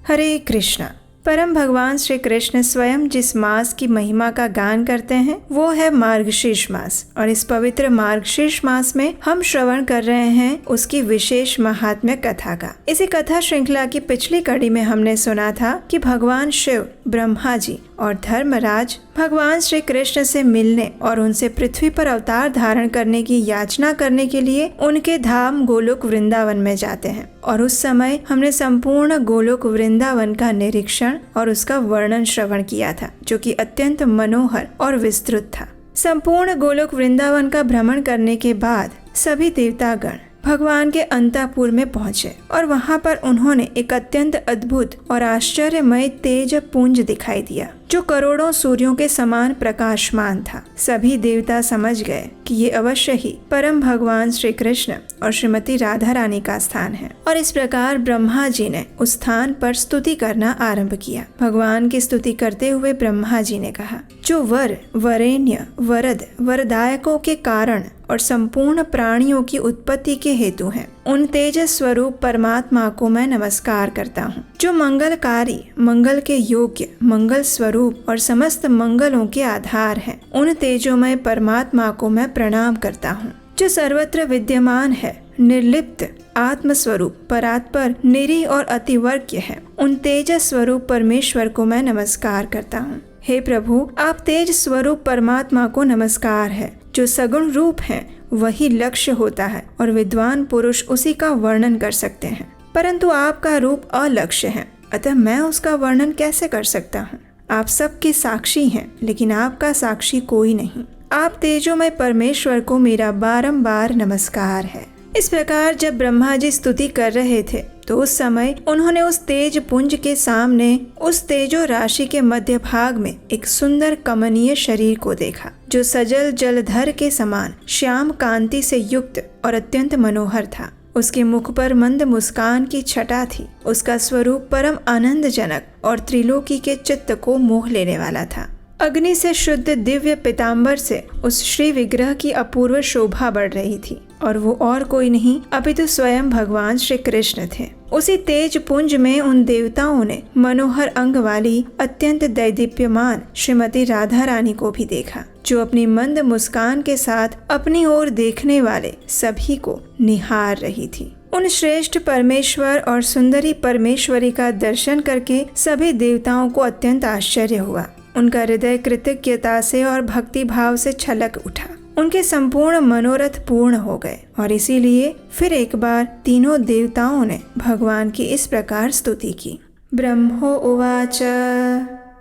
हरे कृष्णा। परम भगवान श्री कृष्ण स्वयं जिस मास की महिमा का गान करते हैं वो है मार्गशीर्ष मास, और इस पवित्र मार्गशीर्ष मास में हम श्रवण कर रहे हैं उसकी विशेष महात्म्य कथा का। इसी कथा श्रृंखला की पिछली कड़ी में हमने सुना था कि भगवान शिव, ब्रह्मा जी और धर्मराज भगवान श्री कृष्ण से मिलने और उनसे पृथ्वी पर अवतार धारण करने की याचना करने के लिए उनके धाम गोलोक वृंदावन में जाते हैं। और उस समय हमने संपूर्ण गोलोक वृंदावन का निरीक्षण और उसका वर्णन श्रवण किया था, जो कि अत्यंत मनोहर और विस्तृत था। संपूर्ण गोलोक वृंदावन का भ्रमण करने के बाद सभी देवतागण भगवान के अंतःपुर में पहुंचे और वहां पर उन्होंने एक अत्यंत अद्भुत और आश्चर्यमय तेज पुंज दिखाई दिया, जो करोड़ों सूर्यों के समान प्रकाशमान था। सभी देवता समझ गए कि ये अवश्य ही परम भगवान श्री कृष्ण और श्रीमती राधा रानी का स्थान है, और इस प्रकार ब्रह्मा जी ने उस स्थान पर स्तुति करना आरंभ किया। भगवान की स्तुति करते हुए ब्रह्मा जी ने कहा, जो वर, वरेण्य, वरद, वरदायकों के कारण और संपूर्ण प्राणियों की उत्पत्ति के हेतु हैं, उन तेजस स्वरूप परमात्मा को मैं नमस्कार करता हूँ। जो मंगलकारी, मंगल के योग्य, मंगल स्वरूप और समस्त मंगलों के आधार हैं, उन तेजोमय परमात्मा को मैं प्रणाम करता हूँ। जो सर्वत्र विद्यमान है, निर्लिप्त, आत्म स्वरूप, परात्पर, निरीह और अतिवर्ग्य है, उन तेजस स्वरूप परमेश्वर को मैं नमस्कार करता हूँ। हे प्रभु, आप तेज स्वरूप परमात्मा को नमस्कार है। जो सगुण रूप है वही लक्ष्य होता है और विद्वान पुरुष उसी का वर्णन कर सकते हैं, परंतु आपका रूप अलक्ष्य है, अतः मैं उसका वर्णन कैसे कर सकता हूँ। आप सबके साक्षी हैं, लेकिन आपका साक्षी कोई नहीं। आप तेजोमय परमेश्वर को मेरा बारंबार नमस्कार है। इस प्रकार जब ब्रह्मा जी स्तुति कर रहे थे तो उस समय उन्होंने उस तेज पुंज के सामने उस तेजो राशि के मध्य भाग में एक सुंदर कमनीय शरीर को देखा, जो सजल जलधर के समान श्याम कांति से युक्त और अत्यंत मनोहर था। उसके मुख पर मंद मुस्कान की छटा थी। उसका स्वरूप परम आनंदजनक और त्रिलोकी के चित्त को मोह लेने वाला था। अग्नि से शुद्ध दिव्य पीताम्बर से उस श्री विग्रह की अपूर्व शोभा बढ़ रही थी, और वो और कोई नहीं अपितु स्वयं भगवान श्री कृष्ण थे। उसी तेज पुंज में उन देवताओं ने मनोहर अंग वाली अत्यंत दैदीप्यमान श्रीमती राधा रानी को भी देखा, जो अपनी मंद मुस्कान के साथ अपनी ओर देखने वाले सभी को निहार रही थी। उन श्रेष्ठ परमेश्वर और सुंदरी परमेश्वरी का दर्शन करके सभी देवताओं को अत्यंत आश्चर्य हुआ। उनका हृदय कृतज्ञता से और भक्ति भाव से छलक उठा। उनके संपूर्ण मनोरथ पूर्ण हो गए, और इसीलिए फिर एक बार तीनों देवताओं ने भगवान की इस प्रकार स्तुति की। ब्रह्मो उवाच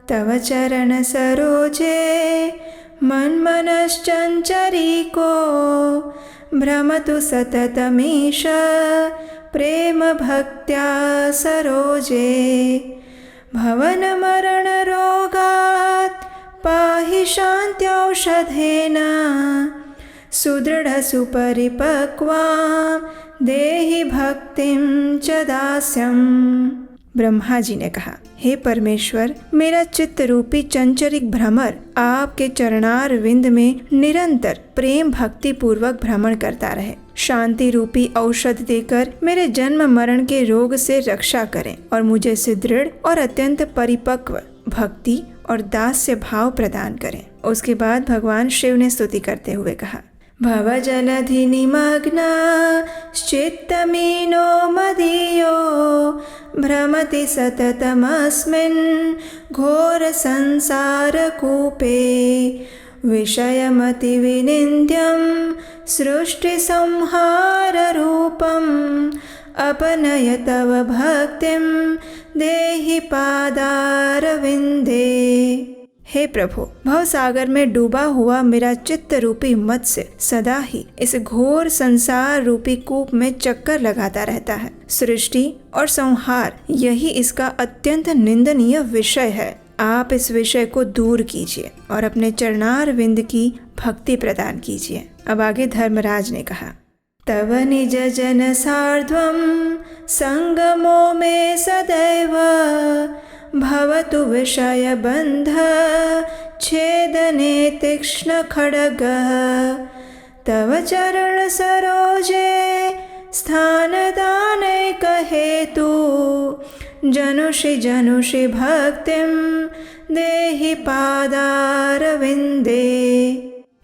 तव चरण सरोजे मन्मनश्चञ्चरीको भ्रमतु सततमीश प्रेम भक्त्या सरोजे भवन मरण रोगात् पाहि शान्त्यौषधेन सुदृढ़ सुपरिपक्वां देहि भक्तिं च दास्यम्। ब्रह्मा जी ने कहा, हे परमेश्वर, मेरा चित्त रूपी चंचरिक भ्रमर आपके चरणार विंद में निरंतर प्रेम भक्ति पूर्वक भ्रमण करता रहे। शांति रूपी औषध देकर मेरे जन्म मरण के रोग से रक्षा करें और मुझे सुदृढ़ और अत्यंत परिपक्व भक्ति और दास्य भाव प्रदान करें। उसके बाद भगवान शिव ने स्तुति करते हुए कहा, भव जलधि निमग्ना चित्तमीनो मदीयो भ्रमति सततमस्मिन् घोर संसार कूपे विषयमति विनिन्द्यं सृष्टि संहार रूपम् अपनय तव भक्तिं देहि पादारविंदे। हे प्रभु, भवसागर में डूबा हुआ मेरा चित्त रूपी मत्स्य सदा ही इस घोर संसार रूपी कूप में चक्कर लगाता रहता है। सृष्टि और संहार यही इसका अत्यंत निंदनीय विषय है। आप इस विषय को दूर कीजिए और अपने चरणार विंद की भक्ति प्रदान कीजिए। अब आगे धर्मराज ने कहा, तव निज जन सार्ध्वं संगमो में सदैव भवतु विषय बंध छेदने तीक्ष्ण खड्ग तव चरण सरोजे स्थान दाने कहेतु जनुषि जनुषि भक्तिम देहि पादारविंदे।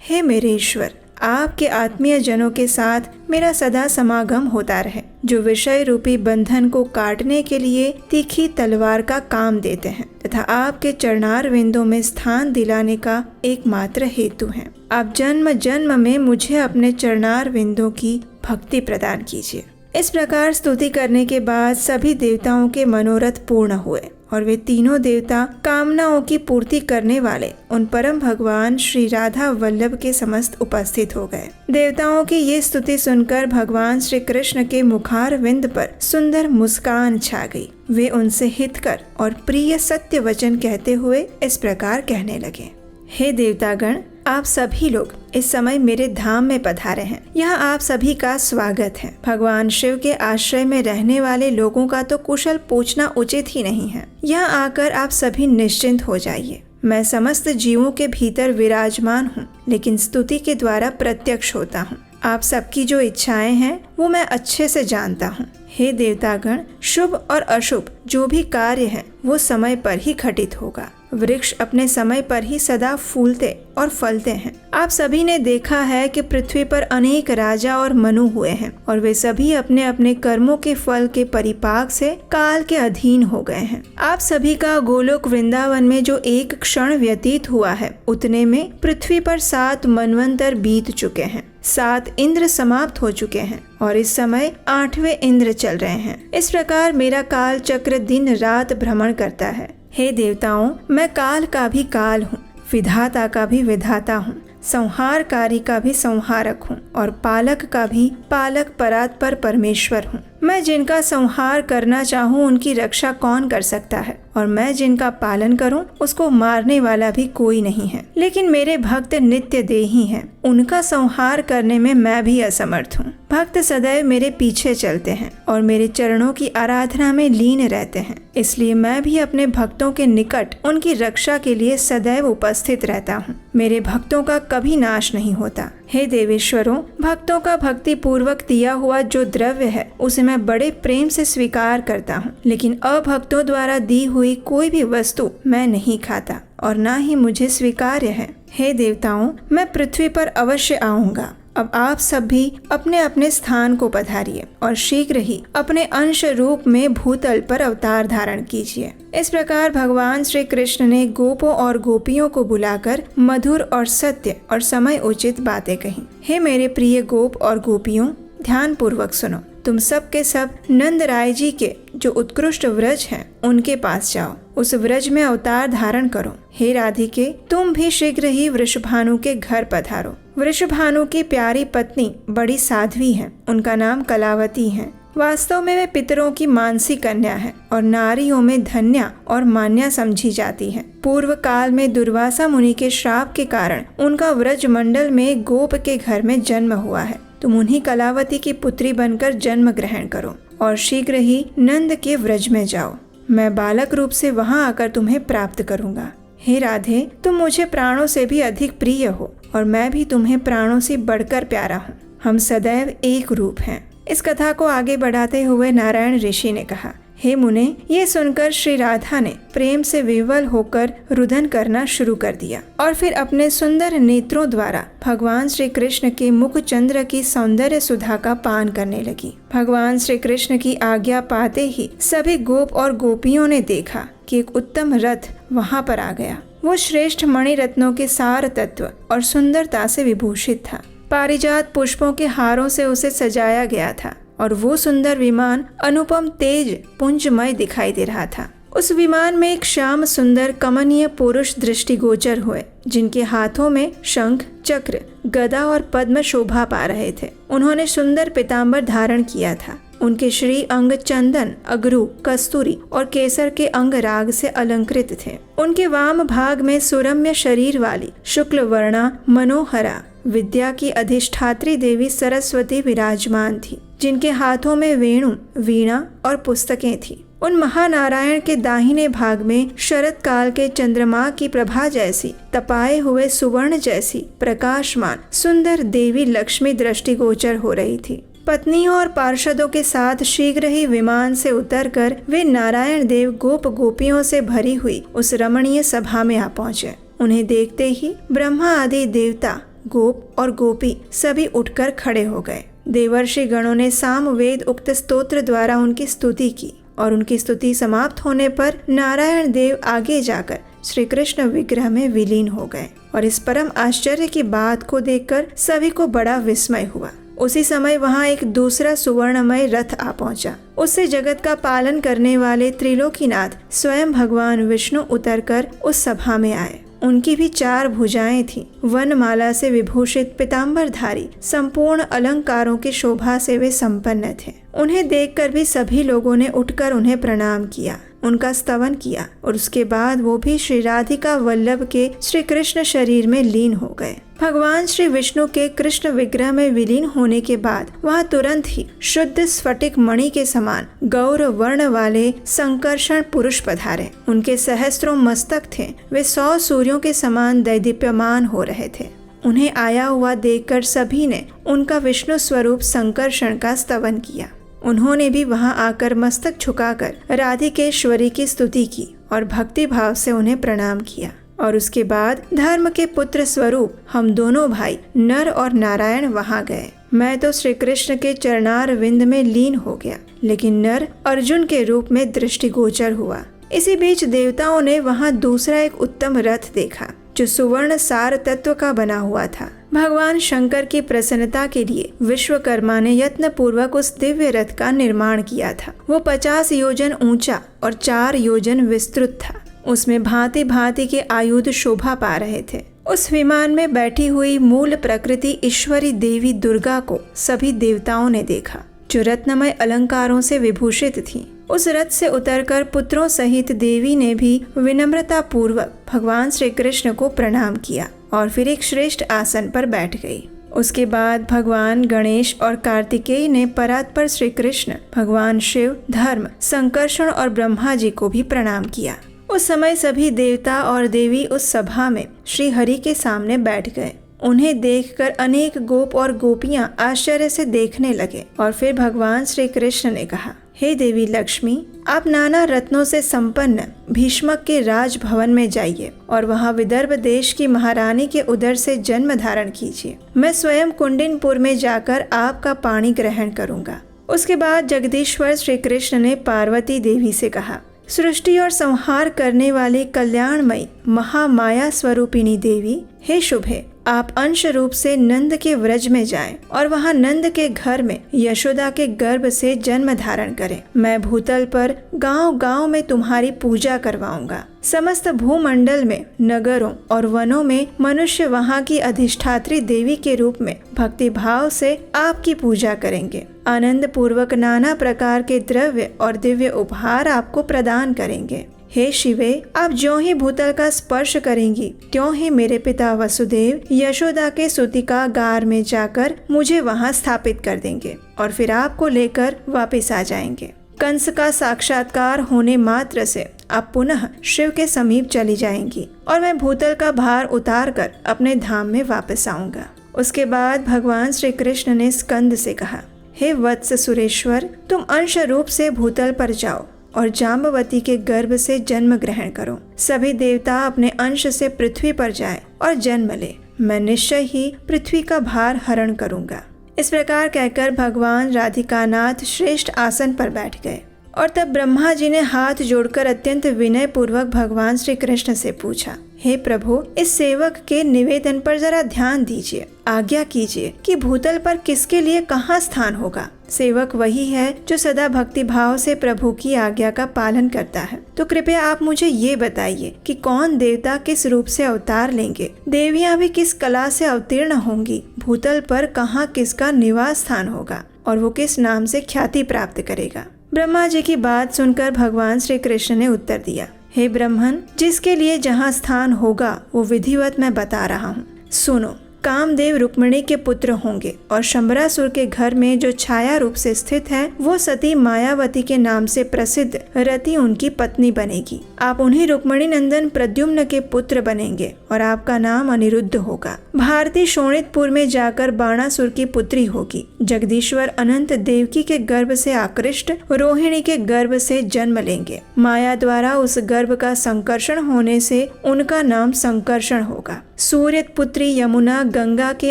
हे मेरे ईश्वर, आपके आत्मीय जनों के साथ मेरा सदा समागम होता रहे, जो विषय रूपी बंधन को काटने के लिए तीखी तलवार का काम देते हैं तथा आपके चरणार विंदों में स्थान दिलाने का एकमात्र हेतु हैं। आप जन्म जन्म में मुझे अपने चरणार विंदों की भक्ति प्रदान कीजिए। इस प्रकार स्तुति करने के बाद सभी देवताओं के मनोरथ पूर्ण हुए और वे तीनों देवता कामनाओं की पूर्ति करने वाले उन परम भगवान श्री राधा वल्लभ के समस्त उपस्थित हो गए। देवताओं की ये स्तुति सुनकर भगवान श्री कृष्ण के मुखार विंद पर सुंदर मुस्कान छा गई। वे उनसे हितकर और प्रिय सत्य वचन कहते हुए इस प्रकार कहने लगे। हे देवतागण, आप सभी लोग इस समय मेरे धाम में पधारे हैं। यहाँ आप सभी का स्वागत है। भगवान शिव के आश्रय में रहने वाले लोगों का तो कुशल पूछना उचित ही नहीं है। यहाँ आकर आप सभी निश्चिंत हो जाइए। मैं समस्त जीवों के भीतर विराजमान हूँ, लेकिन स्तुति के द्वारा प्रत्यक्ष होता हूँ। आप सबकी जो इच्छाएं हैं वो मैं अच्छे से जानता हूँ। हे देवतागण, शुभ और अशुभ जो भी कार्य है वो समय पर ही घटित होगा। वृक्ष अपने समय पर ही सदा फूलते और फलते हैं। आप सभी ने देखा है कि पृथ्वी पर अनेक राजा और मनु हुए हैं और वे सभी अपने अपने कर्मों के फल के परिपाक से काल के अधीन हो गए हैं। आप सभी का गोलोक वृंदावन में जो एक क्षण व्यतीत हुआ है, उतने में पृथ्वी पर 7 मनवंतर बीत चुके हैं। 7 इंद्र समाप्त हो चुके हैं और इस समय 8वें इंद्र चल रहे हैं। इस प्रकार मेरा काल चक्र दिन रात भ्रमण करता है। हे देवताओं, मैं काल का भी काल हूँ, विधाता का भी विधाता हूँ, संहारकारी का भी संहारक हूँ और पालक का भी पालक परात्पर परमेश्वर हूँ। मैं जिनका संहार करना चाहूँ उनकी रक्षा कौन कर सकता है, और मैं जिनका पालन करूँ उसको मारने वाला भी कोई नहीं है। लेकिन मेरे भक्त नित्य देही हैं, उनका संहार करने में मैं भी असमर्थ हूँ। भक्त सदैव मेरे पीछे चलते हैं और मेरे चरणों की आराधना में लीन रहते हैं, इसलिए मैं भी अपने भक्तों के निकट उनकी रक्षा के लिए सदैव उपस्थित रहता हूँ। मेरे भक्तों का कभी नाश नहीं होता। हे देवेश्वरों, भक्तों का भक्ति पूर्वक दिया हुआ जो द्रव्य है उसे मैं बड़े प्रेम से स्वीकार करता हूँ, लेकिन अभक्तों द्वारा दी हुई कोई भी वस्तु मैं नहीं खाता और ना ही मुझे स्वीकार्य है। हे देवताओं, मैं पृथ्वी पर अवश्य आऊंगा। अब आप सब भी अपने अपने स्थान को पधारिए और शीघ्र ही अपने अंश रूप में भूतल पर अवतार धारण कीजिए। इस प्रकार भगवान श्री कृष्ण ने गोपों और गोपियों को बुलाकर मधुर और सत्य और समय उचित बातें कही। हे मेरे प्रिय गोप और गोपियों, ध्यान पूर्वक सुनो। तुम सब के सब नंद राय जी के जो उत्कृष्ट व्रज हैं उनके पास जाओ, उस व्रज में अवतार धारण करो। हे राधिके, तुम भी शीघ्र ही वृषभानु के घर पधारो। वृषभानु की प्यारी पत्नी बड़ी साध्वी है, उनका नाम कलावती है। वास्तव में वे पितरों की मानसी कन्या है और नारियों में धन्या और मान्या समझी जाती है। पूर्व काल में दुर्वासा मुनि के श्राप के कारण उनका व्रज मंडल में गोप के घर में जन्म हुआ है। तुम उन्हीं कलावती की पुत्री बनकर जन्म ग्रहण करो और शीघ्र ही नंद के व्रज में जाओ। मैं बालक रूप से वहां आकर तुम्हें प्राप्त करूंगा। हे राधे, तुम मुझे प्राणों से भी अधिक प्रिय हो और मैं भी तुम्हें प्राणों से बढ़कर प्यारा हूँ। हम सदैव एक रूप हैं। इस कथा को आगे बढ़ाते हुए नारायण ऋषि ने कहा, हे मुने, ये सुनकर श्री राधा ने प्रेम से विह्वल होकर रुदन करना शुरू कर दिया और फिर अपने सुंदर नेत्रों द्वारा भगवान श्री कृष्ण के मुख चंद्र की सौंदर्य सुधा का पान करने लगी। भगवान श्री कृष्ण की आज्ञा पाते ही सभी गोप और गोपियों ने देखा कि एक उत्तम रथ वहां पर आ गया। वो श्रेष्ठ मणि रत्नों के सार तत्व और सुंदरता से विभूषित था। पारिजात पुष्पों के हारों से उसे सजाया गया था और वो सुंदर विमान अनुपम तेज पुंजमय दिखाई दे रहा था। उस विमान में एक श्याम सुंदर कमनीय पुरुष दृष्टिगोचर हुए, जिनके हाथों में शंख, चक्र, गदा और पद्म शोभा पा रहे थे। उन्होंने सुंदर पीतांबर धारण किया था। उनके श्री अंग चंदन, अगरू, कस्तूरी और केसर के अंग राग से अलंकृत थे। उनके वाम भाग में सुरम्य शरीर वाली शुक्ल वर्णा मनोहरा विद्या की अधिष्ठात्री देवी सरस्वती विराजमान थी, जिनके हाथों में वेणु, वीणा और पुस्तकें थी। उन महानारायण के दाहिने भाग में शरद काल के चंद्रमा की प्रभा जैसी, तपाए हुए सुवर्ण जैसी प्रकाशमान सुंदर देवी लक्ष्मी दृष्टिगोचर हो रही थी। पत्नियों और पार्षदों के साथ शीघ्र ही विमान से उतरकर वे नारायण देव गोप गोपियों से भरी हुई उस रमणीय सभा में आ पहुँचे। उन्हें देखते ही ब्रह्मा आदि देवता, गोप और गोपी सभी उठकर खड़े हो गए। देवर्षि गणों ने सामवेद उक्त स्तोत्र द्वारा उनकी स्तुति की और उनकी स्तुति समाप्त होने पर नारायण देव आगे जाकर श्री कृष्ण विग्रह में विलीन हो गए और इस परम आश्चर्य की बात को देखकर सभी को बड़ा विस्मय हुआ। उसी समय वहाँ एक दूसरा सुवर्णमय रथ आ पहुँचा। उससे जगत का पालन करने वाले त्रिलोकीनाथ स्वयं भगवान विष्णु उतरकर उस सभा में आए। उनकी भी 4 भुजाएं थीं। वनमाला से विभूषित पीताम्बरधारी संपूर्ण अलंकारों की शोभा से वे संपन्न थे। उन्हें देखकर भी सभी लोगों ने उठकर उन्हें प्रणाम किया, उनका स्तवन किया और उसके बाद वो भी श्री राधिका वल्लभ के श्री कृष्ण शरीर में लीन हो गए। भगवान श्री विष्णु के कृष्ण विग्रह में विलीन होने के बाद वहाँ तुरंत ही शुद्ध स्फटिक मणि के समान गौर वर्ण वाले संकर्षण पुरुष पधारे। उनके सहस्त्रों मस्तक थे, वे 100 सूर्यों के समान दैदीप्यमान हो रहे थे। उन्हें आया हुआ देखकर सभी ने उनका विष्णु स्वरूप संकर्षण का स्तवन किया। उन्होंने भी वहां आकर मस्तक झुकाकर राधिकेश्वरी की स्तुति की और भक्ति भाव से उन्हें प्रणाम किया। और उसके बाद धर्म के पुत्र स्वरूप हम दोनों भाई नर और नारायण वहां गए। मैं तो श्री कृष्ण के चरणार विंद में लीन हो गया, लेकिन नर अर्जुन के रूप में दृष्टिगोचर हुआ। इसी बीच देवताओं ने वहां दूसरा एक उत्तम रथ देखा जो सुवर्ण सार तत्व का बना हुआ था। भगवान शंकर की प्रसन्नता के लिए विश्वकर्मा ने यत्न पूर्वक उस दिव्य रथ का निर्माण किया था। वो 50 योजन ऊंचा और 4 योजन विस्तृत था। उसमें भांति भांति के आयुध शोभा पा रहे थे। उस विमान में बैठी हुई मूल प्रकृति ईश्वरी देवी दुर्गा को सभी देवताओं ने देखा, जो रत्नमय अलंकारों से विभूषित थीं। उस रथ से उतरकर पुत्रों सहित देवी ने भी विनम्रता पूर्वक भगवान श्री कृष्ण को प्रणाम किया और फिर एक श्रेष्ठ आसन पर बैठ गई। उसके बाद भगवान गणेश और कार्तिकेय ने परात्पर श्री कृष्ण, भगवान शिव, धर्म, संकर्षण और ब्रह्मा जी को भी प्रणाम किया। उस समय सभी देवता और देवी उस सभा में श्री हरि के सामने बैठ गए। उन्हें देखकर अनेक गोप और गोपियां आश्चर्य से देखने लगे और फिर भगवान श्री कृष्ण ने कहा, हे देवी लक्ष्मी, आप नाना रत्नों से संपन्न भीष्मक के राजभवन में जाइए और वहां विदर्भ देश की महारानी के उदर से जन्म धारण कीजिए। मैं स्वयं कुंडिनपुर में जाकर आपका पानी ग्रहण करूंगा। उसके बाद जगदीश्वर श्री कृष्ण ने पार्वती देवी से कहा, सृष्टि और संहार करने वाली कल्याणमयी महामाया स्वरूपिणी देवी, हे शुभे, आप अंश रूप से नंद के व्रज में जाएं और वहां नंद के घर में यशोदा के गर्भ से जन्म धारण करें। मैं भूतल पर गांव गांव में तुम्हारी पूजा करवाऊंगा। समस्त भूमंडल में, नगरों और वनों में मनुष्य वहां की अधिष्ठात्री देवी के रूप में भक्ति भाव से आपकी पूजा करेंगे। आनंद पूर्वक नाना प्रकार के द्रव्य और दिव्य उपहार आपको प्रदान करेंगे। हे शिवे, आप ज्यों ही भूतल का स्पर्श करेंगी त्यों ही मेरे पिता वसुदेव यशोदा के सूतिका गार में जाकर मुझे वहां स्थापित कर देंगे और फिर आपको लेकर वापस आ जाएंगे। कंस का साक्षात्कार होने मात्र से आप पुनः शिव के समीप चली जाएंगी और मैं भूतल का भार उतार कर अपने धाम में वापस आऊंगा। उसके बाद भगवान श्री कृष्ण ने स्कंद से कहा, हे वत्स सुरेश्वर, तुम अंश रूप से भूतल पर जाओ और जाम्बवती के गर्भ से जन्म ग्रहण करो। सभी देवता अपने अंश से पृथ्वी पर जाएं और जन्म ले। मैं निश्चय ही पृथ्वी का भार हरण करूंगा। इस प्रकार कहकर भगवान राधिकानाथ श्रेष्ठ आसन पर बैठ गए और तब ब्रह्मा जी ने हाथ जोड़कर अत्यंत विनय पूर्वक भगवान श्री कृष्ण से पूछा, हे प्रभु, इस सेवक के निवेदन पर जरा ध्यान दीजिए। आज्ञा कीजिए कि भूतल पर किसके लिए कहाँ स्थान होगा। सेवक वही है जो सदा भक्ति भाव से प्रभु की आज्ञा का पालन करता है। तो कृपया आप मुझे ये बताइए कि कौन देवता किस रूप से अवतार लेंगे, देवियां भी किस कला से अवतीर्ण होंगी, भूतल पर कहाँ किसका निवास स्थान होगा और वो किस नाम से ख्याति प्राप्त करेगा। ब्रह्मा जी की बात सुनकर भगवान श्री कृष्ण ने उत्तर दिया, हे ब्रह्मन, जिसके लिए जहाँ स्थान होगा वो विधिवत मैं बता रहा हूँ। सुनो, कामदेव रुक्मिणी के पुत्र होंगे और शंबरासुर के घर में जो छाया रूप से स्थित है वो सती मायावती के नाम से प्रसिद्ध रति उनकी पत्नी बनेगी। आप उन्हीं रुक्मिणी नंदन प्रद्युम्न के पुत्र बनेंगे और आपका नाम अनिरुद्ध होगा। भारती शोणितपुर में जाकर बाणासुर की पुत्री होगी। जगदीश्वर अनंत देवकी के गर्भ से आकृष्ट रोहिणी के गर्भ से जन्म लेंगे। माया द्वारा उस गर्भ का संकर्षण होने से उनका नाम संकर्षण होगा। सूर्य पुत्री यमुना गंगा के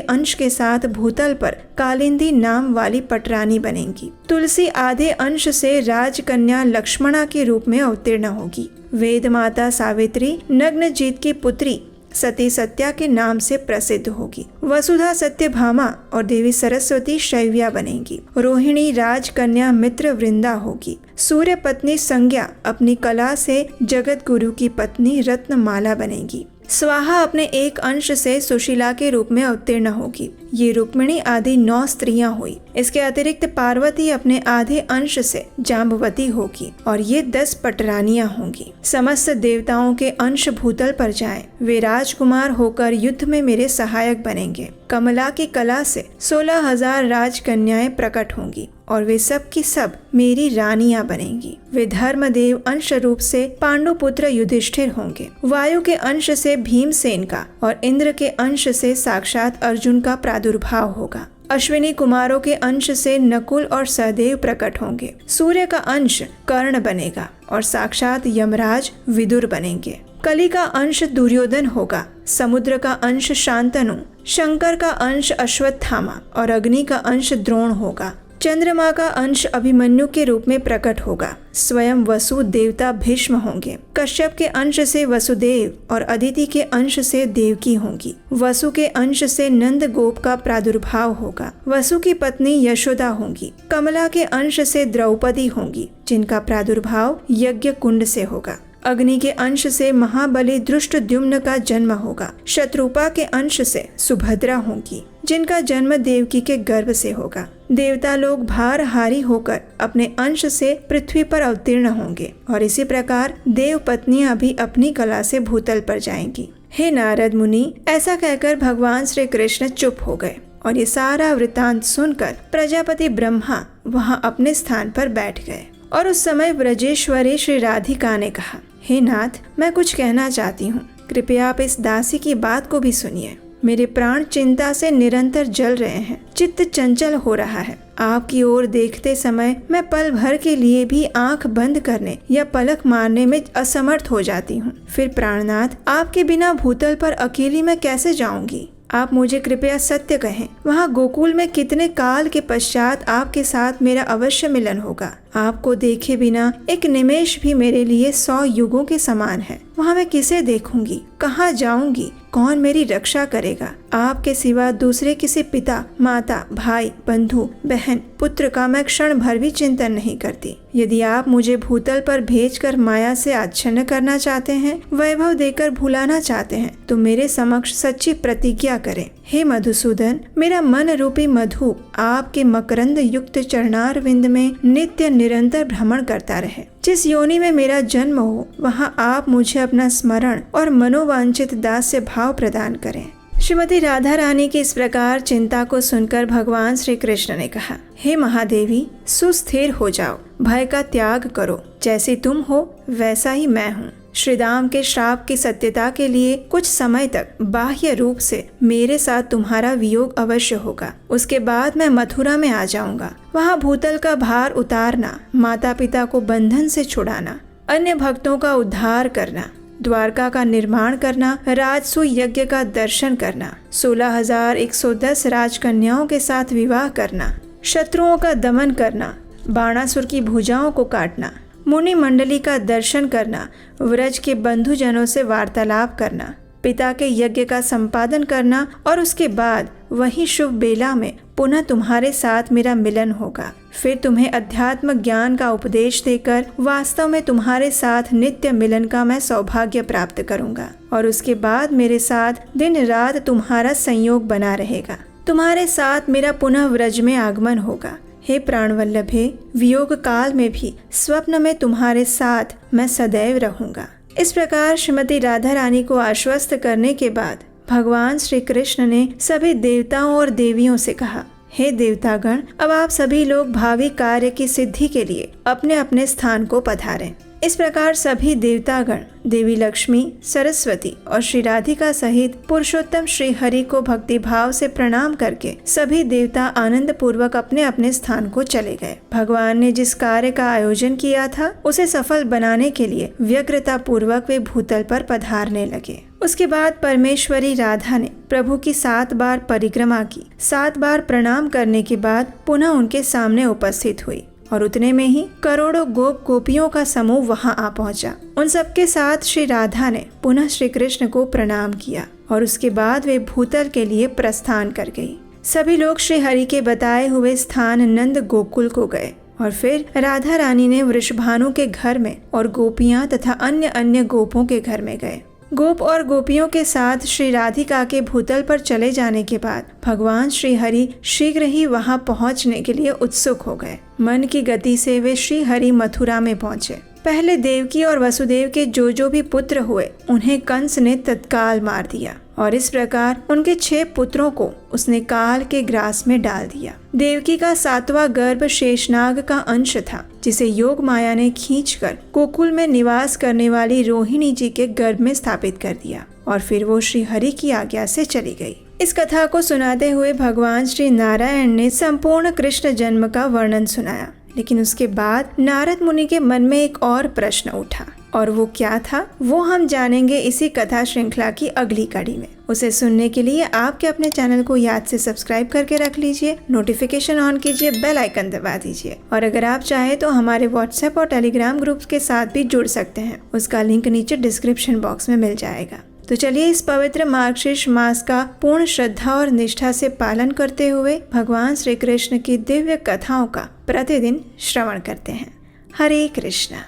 अंश के साथ भूतल पर कालिंदी नाम वाली पटरानी बनेगी। तुलसी आधे अंश से राजकन्या लक्ष्मणा के रूप में अवतीर्ण होगी। वेद माता सावित्री नग्नजीत की पुत्री सती सत्या के नाम से प्रसिद्ध होगी। वसुधा सत्यभामा और देवी सरस्वती शैव्या बनेंगी। रोहिणी राजकन्या मित्र वृंदा होगी। सूर्य पत्नी संज्ञा अपनी कला से जगत गुरु की पत्नी रत्नमाला बनेगी। स्वाहा अपने एक अंश से सुशीला के रूप में अवतीर्ण होगी। ये रुक्मिणी आदि 9 स्त्रियां हुई। इसके अतिरिक्त पार्वती अपने आधे अंश से जाम्बवती होगी और ये 10 पटरानियां होंगी। समस्त देवताओं के अंश भूतल पर जाएं। वे राजकुमार होकर युद्ध में मेरे सहायक बनेंगे। कमला की कला से 16,000 राजकन्याएं प्रकट होंगी और वे सब की सब मेरी रानियां बनेंगी। वे धर्मदेव अंश रूप से पांडुपुत्र युधिष्ठिर होंगे। वायु के अंश से भीमसेन का और इंद्र के अंश से साक्षात अर्जुन का प्रादुर्भाव होगा। अश्विनी कुमारों के अंश से नकुल और सहदेव प्रकट होंगे। सूर्य का अंश कर्ण बनेगा और साक्षात यमराज विदुर बनेंगे। कली का अंश दुर्योधन होगा। समुद्र का अंश शांतनु, शंकर का अंश अश्वत्थामा और अग्नि का अंश द्रोण होगा। चंद्रमा का अंश अभिमन्यु के रूप में प्रकट होगा। स्वयं वसु देवता भीष्म होंगे। कश्यप के अंश से वसुदेव और अदिति के अंश से देवकी होंगी। वसु के अंश से नंद गोप का प्रादुर्भाव होगा। वसु की पत्नी यशोदा होंगी। कमला के अंश से द्रौपदी होंगी, जिनका प्रादुर्भाव यज्ञ कुंड से होगा। अग्नि के अंश से महाबली दृष्टद्युम्न का जन्म होगा। शत्रुपा के अंश से सुभद्रा होंगी, जिनका जन्म देवकी के गर्भ से होगा। देवता लोग भारहारी होकर अपने अंश से पृथ्वी पर अवतीर्ण होंगे और इसी प्रकार देव पत्नियां भी अपनी कला से भूतल पर जाएंगी। हे नारद मुनि, ऐसा कहकर भगवान श्री कृष्ण चुप हो गए और ये सारा वृतांत सुनकर प्रजापति ब्रह्मा वहाँ अपने स्थान पर बैठ गए। और उस समय ब्रजेश्वरी श्री राधिका ने कहा, हे नाथ, मैं कुछ कहना चाहती हूँ, कृपया आप इस दासी की बात को भी सुनिए। मेरे प्राण चिंता से निरंतर जल रहे हैं, चित्त चंचल हो रहा है। आपकी ओर देखते समय मैं पल भर के लिए भी आंख बंद करने या पलक मारने में असमर्थ हो जाती हूँ। फिर प्राणनाथ, आपके बिना भूतल पर अकेली मैं कैसे जाऊंगी? आप मुझे कृपया सत्य कहें, वहाँ गोकुल में कितने काल के पश्चात आपके साथ मेरा अवश्य मिलन होगा? आपको देखे बिना एक निमेष भी मेरे लिए 100 युगों के समान है। वहाँ मैं किसे देखूंगी, कहाँ जाऊंगी, कौन मेरी रक्षा करेगा? आपके सिवा दूसरे किसी पिता, माता, भाई, बंधु, बहन, पुत्र का मैं क्षण भर भी चिंतन नहीं करती। यदि आप मुझे भूतल पर भेजकर माया से आच्छन्न करना चाहते हैं, वैभव देकर भुलाना चाहते हैं, तो मेरे समक्ष सच्ची प्रतिज्ञा करें। हे मधुसूदन, मेरा मन रूपी मधु आपके मकरंद युक्त चरणारविंद में नित्य निरंतर भ्रमण करता रहे। जिस योनि में मेरा जन्म हो, वहाँ आप मुझे अपना स्मरण और मनोवांछित दास्य भाव प्रदान करें। श्रीमती राधा रानी की इस प्रकार चिंता को सुनकर भगवान श्री कृष्ण ने कहा, हे महादेवी, सुस्थिर हो जाओ, भय का त्याग करो। जैसी तुम हो वैसा ही मैं हूँ। श्रीदाम के श्राप की सत्यता के लिए कुछ समय तक बाह्य रूप से मेरे साथ तुम्हारा वियोग अवश्य होगा। उसके बाद मैं मथुरा में आ जाऊंगा। वहाँ भूतल का भार उतारना, माता पिता को बंधन से छुड़ाना, अन्य भक्तों का उद्धार करना, द्वारका का निर्माण करना, राजसूय यज्ञ का दर्शन करना, 16,110 राजकन्याओं के साथ विवाह करना, शत्रुओं का दमन करना, बाणासुर की भुजाओं को काटना, मुनि मंडली का दर्शन करना, व्रज के बंधुजनों से वार्तालाप करना, पिता के यज्ञ का संपादन करना और उसके बाद वही शुभ बेला में पुनः तुम्हारे साथ मेरा मिलन होगा। फिर तुम्हें अध्यात्म ज्ञान का उपदेश देकर वास्तव में तुम्हारे साथ नित्य मिलन का मैं सौभाग्य प्राप्त करूंगा और उसके बाद मेरे साथ दिन रात तुम्हारा संयोग बना रहेगा। तुम्हारे साथ मेरा पुनः व्रज में आगमन होगा। हे प्राणवल्लभे, वियोग काल में भी स्वप्न में तुम्हारे साथ मैं सदैव रहूंगा। इस प्रकार श्रीमती राधा रानी को आश्वस्त करने के बाद भगवान श्री कृष्ण ने सभी देवताओं और देवियों से कहा, हे देवतागण, अब आप सभी लोग भावी कार्य की सिद्धि के लिए अपने अपने स्थान को पधारें। इस प्रकार सभी देवतागण देवी लक्ष्मी, सरस्वती और श्री राधिका सहित पुरुषोत्तम श्री हरि को भक्ति भाव से प्रणाम करके सभी देवता आनंद पूर्वक अपने अपने स्थान को चले गए। भगवान ने जिस कार्य का आयोजन किया था उसे सफल बनाने के लिए व्यग्रता पूर्वक वे भूतल पर पधारने लगे। उसके बाद परमेश्वरी राधा ने प्रभु की 7 बार परिक्रमा की। 7 बार प्रणाम करने के बाद पुनः उनके सामने उपस्थित हुई और उतने में ही करोड़ों गोप गोपियों का समूह वहां आ पहुंचा। उन सबके साथ श्री राधा ने पुनः श्री कृष्ण को प्रणाम किया और उसके बाद वे भूतल के लिए प्रस्थान कर गई। सभी लोग श्री हरि के बताए हुए स्थान नंद गोकुल को गए और फिर राधा रानी ने वृषभानु के घर में और गोपियां तथा अन्य गोपों के घर में गए। गोप और गोपियों के साथ श्री राधिका के भूतल पर चले जाने के बाद भगवान श्री हरि शीघ्र ही वहां पहुंचने के लिए उत्सुक हो गए। मन की गति से वे श्री हरि मथुरा में पहुंचे। पहले देवकी और वसुदेव के जो भी पुत्र हुए उन्हें कंस ने तत्काल मार दिया और इस प्रकार उनके 6 पुत्रों को उसने काल के ग्रास में डाल दिया। देवकी का 7वां गर्भ शेषनाग का अंश था, जिसे योग माया ने खींचकर गोकुल में निवास करने वाली रोहिणी जी के गर्भ में स्थापित कर दिया और फिर वो श्री हरि की आज्ञा से चली गई। इस कथा को सुनाते हुए भगवान श्री नारायण ने संपूर्ण कृष्ण जन्म का वर्णन सुनाया, लेकिन उसके बाद नारद मुनि के मन में एक और प्रश्न उठा और वो क्या था वो हम जानेंगे इसी कथा श्रृंखला की अगली कड़ी में। उसे सुनने के लिए आपके अपने चैनल को याद से सब्सक्राइब करके रख लीजिए, नोटिफिकेशन ऑन कीजिए, बेल आइकन दबा दीजिए और अगर आप चाहे तो हमारे व्हाट्सएप और टेलीग्राम ग्रुप्स के साथ भी जुड़ सकते हैं। उसका लिंक नीचे डिस्क्रिप्शन बॉक्स में मिल जाएगा। तो चलिए इस पवित्र मार्गशीर्ष मास का पूर्ण श्रद्धा और निष्ठा से पालन करते हुए भगवान श्री कृष्ण की दिव्य कथाओं का प्रतिदिन श्रवण करते हैं। हरे कृष्णा।